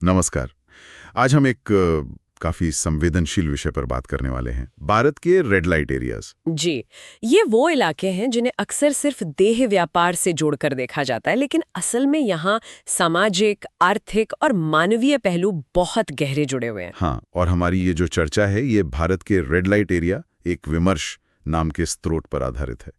नमस्कार। आज हम एक काफी संवेदनशील विषय पर बात करने वाले हैं, भारत के रेड लाइट एरियाज। जी, ये वो इलाके हैं जिन्हें अक्सर सिर्फ देह व्यापार से जोड़कर देखा जाता है, लेकिन असल में यहाँ सामाजिक, आर्थिक और मानवीय पहलू बहुत गहरे जुड़े हुए हैं। हाँ, और हमारी ये जो चर्चा है ये भारत के रेड लाइट एरिया एक विमर्श नाम के स्रोत पर आधारित है।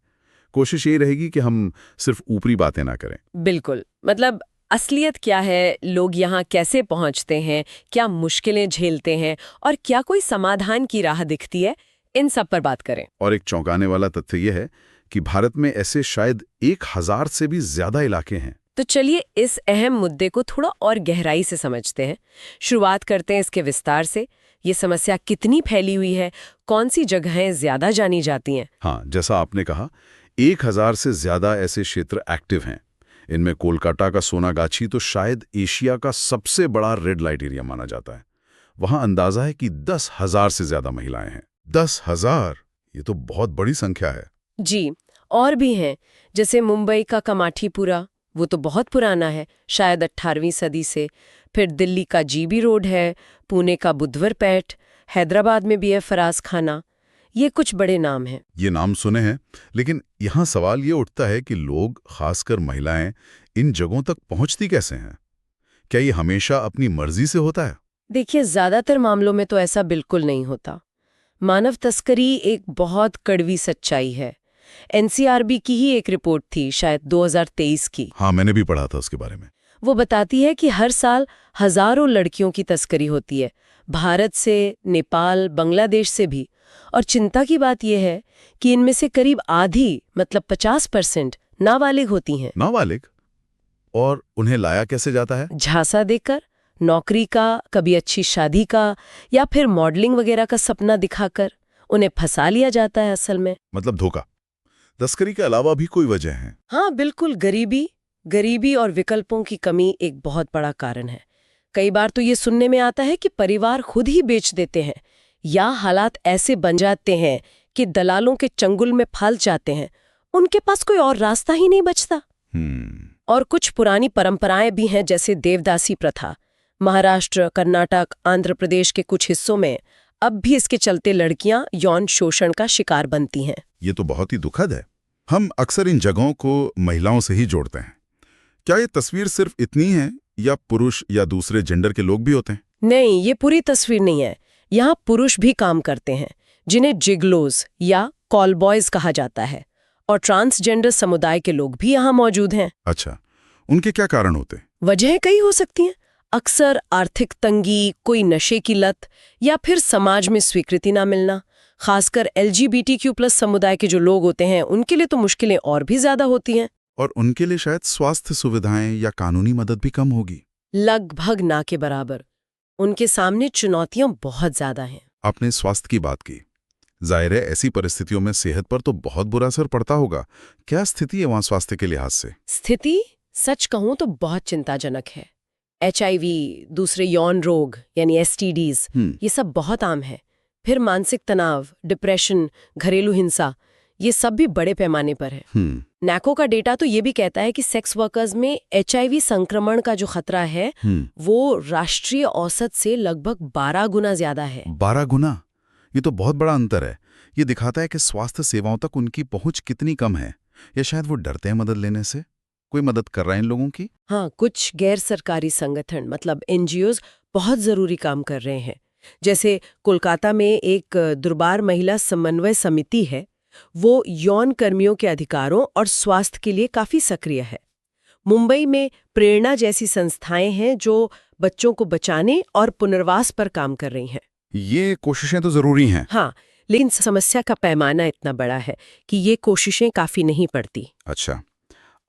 कोशिश ये रहेगी कि हम सिर्फ ऊपरी बातें ना करें। बिल्कुल, मतलब असलियत क्या है, लोग यहाँ कैसे पहुँचते हैं, क्या मुश्किलें झेलते हैं और क्या कोई समाधान की राह दिखती है, इन सब पर बात करें। और एक चौंकाने वाला तथ्य यह है कि भारत में ऐसे शायद 1000 से भी ज्यादा इलाके हैं। तो चलिए इस अहम मुद्दे को थोड़ा और गहराई से समझते हैं। शुरुआत करते हैं इसके विस्तार से। ये समस्या कितनी फैली हुई है, कौन सी जगहें ज्यादा जानी जाती हैं? हाँ, जैसा आपने कहा, 1000 से ज्यादा ऐसे क्षेत्र एक्टिव हैं। इनमें कोलकाता का सोनागाछी तो शायद एशिया का सबसे बड़ा रेड लाइट एरिया माना जाता है। वहां अंदाजा है कि 10,000 से ज्यादा महिलाएं हैं। 10,000! ये तो बहुत बड़ी संख्या है। जी, और भी हैं, जैसे मुंबई का कमाठीपुरा, वो तो बहुत पुराना है, शायद 18वीं सदी से। फिर दिल्ली का जीबी रोड है, पुणे का बुद्धवरपेट, हैदराबाद में भी है फराज खाना। ये कुछ बड़े नाम हैं। ये नाम सुने हैं, लेकिन यहाँ सवाल ये उठता है कि लोग, खासकर महिलाएं, इन जगहों तक पहुंचती कैसे हैं? क्या ये हमेशा अपनी मर्जी से होता है? देखिए, ज्यादातर मामलों में तो ऐसा बिल्कुल नहीं होता। मानव तस्करी एक बहुत कड़वी सच्चाई है। एनसीआरबी की ही एक रिपोर्ट थी, शायद 2023 की। हाँ, मैंने भी पढ़ा था उसके बारे में। वो बताती है कि हर साल हजारों लड़कियों की तस्करी होती है, भारत से, नेपाल, बांग्लादेश से भी। और चिंता की बात यह है कि इनमें से करीब आधी, मतलब 50% नाबालिग होती हैं। नाबालिग? और उन्हें लाया कैसे जाता है? झांसा देकर, नौकरी का, कभी अच्छी शादी का, या फिर मॉडलिंग वगैरह का सपना दिखाकर उन्हें फंसा लिया जाता है असल में। मतलब धोखा। तस्करी के अलावा भी कोई वजह है? हाँ बिल्कुल, गरीबी और विकल्पों की कमी एक बहुत बड़ा कारण है। कई बार तो ये सुनने में आता है कि परिवार खुद ही बेच देते हैं, या हालात ऐसे बन जाते हैं कि दलालों के चंगुल में फंस जाते हैं, उनके पास कोई और रास्ता ही नहीं बचता। और कुछ पुरानी परंपराएं भी हैं, जैसे देवदासी प्रथा। महाराष्ट्र, कर्नाटक, आंध्र प्रदेश के कुछ हिस्सों में अब भी इसके चलते लड़कियां यौन शोषण का शिकार बनती हैं। ये तो बहुत ही दुखद है। हम अक्सर इन जगहों को महिलाओं से ही जोड़ते हैं। क्या ये तस्वीर सिर्फ इतनी है या पुरुष या दूसरे जेंडर के लोग भी होते हैं? नहीं, ये पूरी तस्वीर नहीं है। यहाँ पुरुष भी काम करते हैं, जिन्हें जिगलोज या कॉल बॉयज कहा जाता है, और ट्रांसजेंडर समुदाय के लोग भी यहाँ मौजूद हैं। अच्छा, उनके क्या कारण होते हैं? वजहें कई हो सकती हैं। अक्सर आर्थिक तंगी, कोई नशे की लत, या फिर समाज में स्वीकृति ना मिलना। खासकर LGBTQ+ समुदाय के जो लोग होते हैं, उनके लिए तो मुश्किलें और भी ज्यादा होती हैं। और उनके लिए शायद स्वास्थ्य सुविधाएं या कानूनी मदद भी कम होगी। लगभग ना के बराबर। उनके सामने चुनौतियां बहुत ज्यादा हैं। आपने स्वास्थ्य की बात की। जाहिर है ऐसी परिस्थितियों में सेहत पर तो बहुत बुरा असर पड़ता होगा। क्या स्थिति है वहाँ स्वास्थ्य के लिहाज से? स्थिति सच कहूं तो बहुत चिंताजनक है। HIV, दूसरे यौन रोग यानी STDs, ये सब बहुत आम है। फिर मानसिक तनाव, डिप्रेशन, घरेलू हिंसा, ये सब भी बड़े पैमाने पर है। नैको का डेटा तो ये भी कहता है कि सेक्स वर्कर्स में HIV संक्रमण का जो खतरा है वो राष्ट्रीय औसत से लगभग 12 गुना ज्यादा है। 12 गुना? ये तो बहुत बड़ा अंतर है। ये दिखाता है कि स्वास्थ्य सेवाओं तक उनकी पहुंच कितनी कम है, या शायद वो डरते हैं मदद लेने से। कोई मदद कर रहा है इन लोगों की? हाँ, कुछ गैर सरकारी संगठन, मतलब NGOs, बहुत जरूरी काम कर रहे हैं। जैसे कोलकाता में एक दुर्बार महिला समन्वय समिति है, वो यौन कर्मियों के अधिकारों और स्वास्थ्य के लिए काफी सक्रिय है। मुंबई में प्रेरणा जैसी संस्थाएं हैं जो बच्चों को बचाने और पुनर्वास पर काम कर रही हैं। ये कोशिशें तो जरूरी हैं। हाँ, लेकिन समस्या का पैमाना इतना बड़ा है कि ये कोशिशें काफी नहीं पड़ती। अच्छा,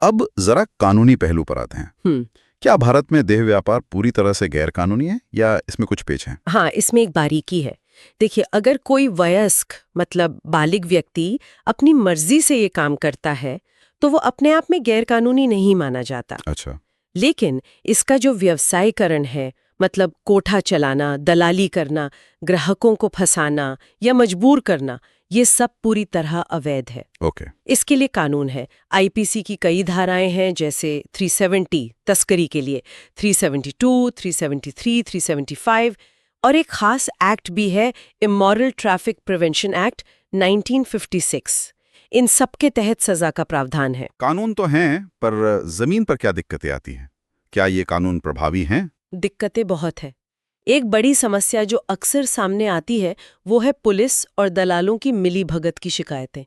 अब जरा कानूनी पहलू पर आते हैं। क्या भारत में देह व्यापार पूरी तरह से गैर कानूनी है या इसमें कुछ पेच हैं? हाँ, इसमें एक बारीकी है। देखिए, अगर कोई वयस्क, मतलब बालिग व्यक्ति अपनी मर्जी से ये काम करता है तो वो अपने आप में गैर कानूनी नहीं माना जाता। अच्छा। लेकिन इसका जो व्यवसायीकरण है, मतलब कोठा चलाना, दलाली करना, ग्राहकों को फंसाना या मजबूर करना, ये सब पूरी तरह अवैध है। ओके। इसके लिए कानून है। आईपीसी की कई धाराएं हैं, जैसे 370 तस्करी के लिए, 372, 373, 375 और एक खास एक्ट भी है, इमोरल ट्रैफिक प्रिवेंशन एक्ट 1956। इन सब के तहत सजा का प्रावधान है। कानून तो हैं, पर जमीन पर क्या दिक्कतें आती हैं? क्या ये कानून प्रभावी हैं? दिक्कतें बहुत है। एक बड़ी समस्या जो अक्सर सामने आती है वो है पुलिस और दलालों की मिलीभगत की शिकायतें।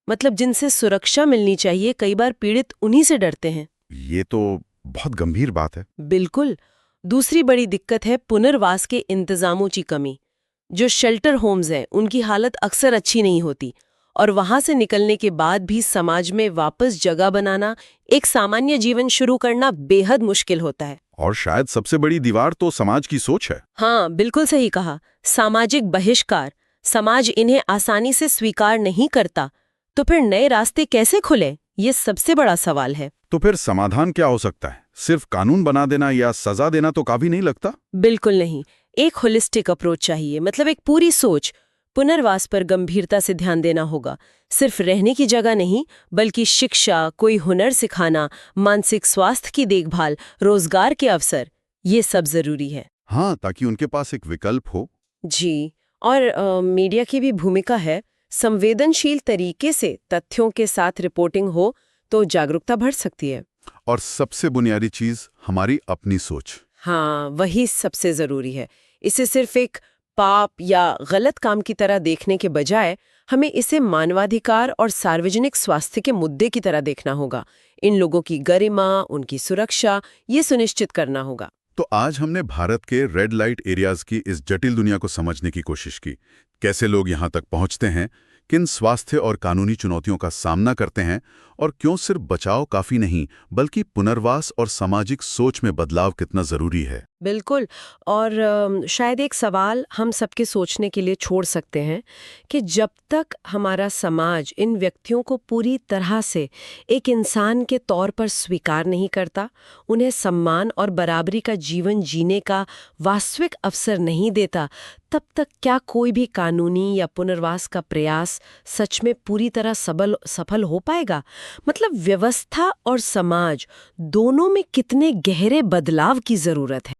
मतलब जिनसे सुरक्षा मिलनी चाहिए, कई बार पीड़ित उन्हीं से डरते हैं। ये तो बहुत गंभीर बात है। बिल्कुल। दूसरी बड़ी दिक्कत है पुनर्वास के इंतजामों की कमी। जो शेल्टर होम्स हैं, उनकी हालत अक्सर अच्छी नहीं होती और वहां से निकलने के बाद भी समाज में वापस जगह बनाना, एक सामान्य जीवन शुरू करना बेहद मुश्किल होता है। और शायद सबसे बड़ी दीवार तो समाज की सोच है। हाँ, बिल्कुल सही कहा। सामाजिक बहिष्कार। समाज इन्हें आसानी से स्वीकार नहीं करता, तो फिर नए रास्ते कैसे खुले, ये सबसे बड़ा सवाल है। तो फिर समाधान क्या हो सकता है? सिर्फ कानून बना देना या सजा देना तो काफी नहीं लगता? बिल्कुल नहीं। एक होलिस्टिक अप्रोच चाहिए, मतलब एक पूरी सोच। पुनर्वास पर गंभीरता से ध्यान देना होगा। सिर्फ रहने की जगह नहीं, बल्कि शिक्षा, कोई हुनर सिखाना, मानसिक स्वास्थ्य की देखभाल, रोजगार के अवसर, ये सब जरूरी है। हाँ, ताकि उनके पास एक विकल्प हो। जी। और मीडिया की भी भूमिका है। संवेदनशील तरीके से तथ्यों के साथ रिपोर्टिंग हो तो जागरूकता बढ़ सकती है। और सबसे बुनियादी चीज, हमारी अपनी सोच। हाँ, वही सबसे जरूरी है। इसे सिर्फ एक पाप या गलत काम की तरह देखने के बजाय हमें इसे मानवाधिकार और सार्वजनिक स्वास्थ्य के मुद्दे की तरह देखना होगा। इन लोगों की गरिमा, उनकी सुरक्षा, ये सुनिश्चित करना होगा। तो आज हमने भारत के रेड लाइट एरियाज की इस जटिल दुनिया को समझने की कोशिश की। कैसे लोग यहाँ तक पहुँचते हैं, किन स्वास्थ्य और कानूनी चुनौतियों का सामना करते हैं, और क्यों सिर्फ बचाव काफी नहीं, बल्कि पुनर्वास और सामाजिक सोच में बदलाव कितना जरूरी है। बिल्कुल। और शायद एक सवाल हम सबके सोचने के लिए छोड़ सकते हैं कि जब तक हमारा समाज इन व्यक्तियों को पूरी तरह से एक इंसान के तौर पर स्वीकार नहीं करता, उन्हें सम्मान और बराबरी का जीवन जीने का वास्तविक अवसर नहीं देता, तब तक क्या कोई भी कानूनी या पुनर्वास का प्रयास सच में पूरी तरह सफल हो पाएगा? मतलब व्यवस्था और समाज दोनों में कितने गहरे बदलाव की जरूरत है।